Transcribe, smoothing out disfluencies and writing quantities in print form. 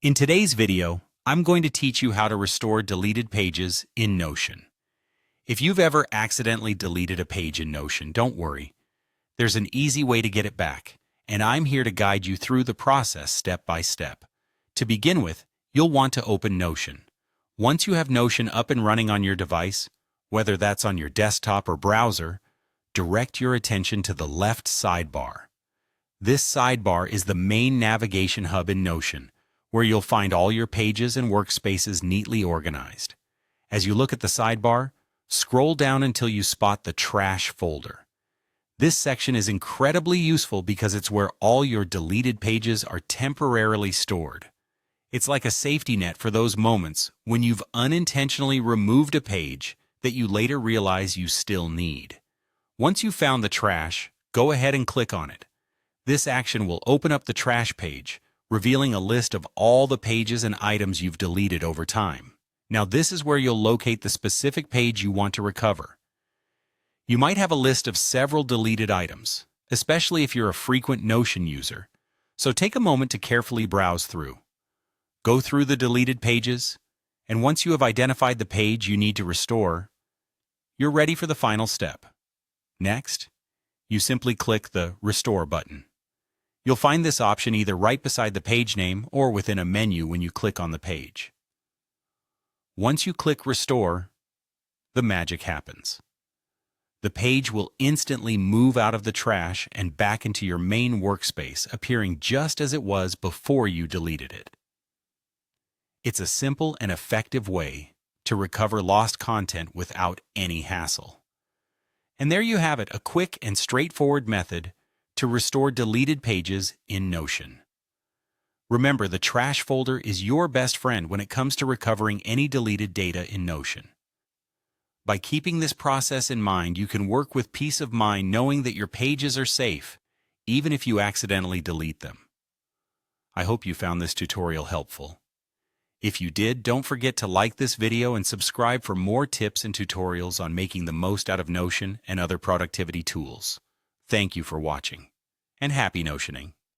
In today's video, I'm going to teach you how to restore deleted pages in Notion. If you've ever accidentally deleted a page in Notion, don't worry. There's an easy way to get it back, and I'm here to guide you through the process step by step. To begin with, you'll want to open Notion. Once you have Notion up and running on your device, whether that's on your desktop or browser, direct your attention to the left sidebar. This sidebar is the main navigation hub in Notion, where you'll find all your pages and workspaces neatly organized. As you look at the sidebar, scroll down until you spot the Trash folder. This section is incredibly useful because it's where all your deleted pages are temporarily stored. It's like a safety net for those moments when you've unintentionally removed a page that you later realize you still need. Once you've found the trash, go ahead and click on it. This action will open up the trash page, revealing a list of all the pages and items you've deleted over time. Now this is where you'll locate the specific page you want to recover. You might have a list of several deleted items, especially if you're a frequent Notion user, so take a moment to carefully browse through. Go through the deleted pages, and once you have identified the page you need to restore, you're ready for the final step. Next, you simply click the Restore button. You'll find this option either right beside the page name or within a menu when you click on the page. Once you click Restore, the magic happens. The page will instantly move out of the trash and back into your main workspace, appearing just as it was before you deleted it. It's a simple and effective way to recover lost content without any hassle. And there you have it, a quick and straightforward method to restore deleted pages in Notion. Remember, the trash folder is your best friend when it comes to recovering any deleted data in Notion. By keeping this process in mind, you can work with peace of mind knowing that your pages are safe, even if you accidentally delete them. I hope you found this tutorial helpful. If you did, don't forget to like this video and subscribe for more tips and tutorials on making the most out of Notion and other productivity tools. Thank you for watching, and happy Notioning!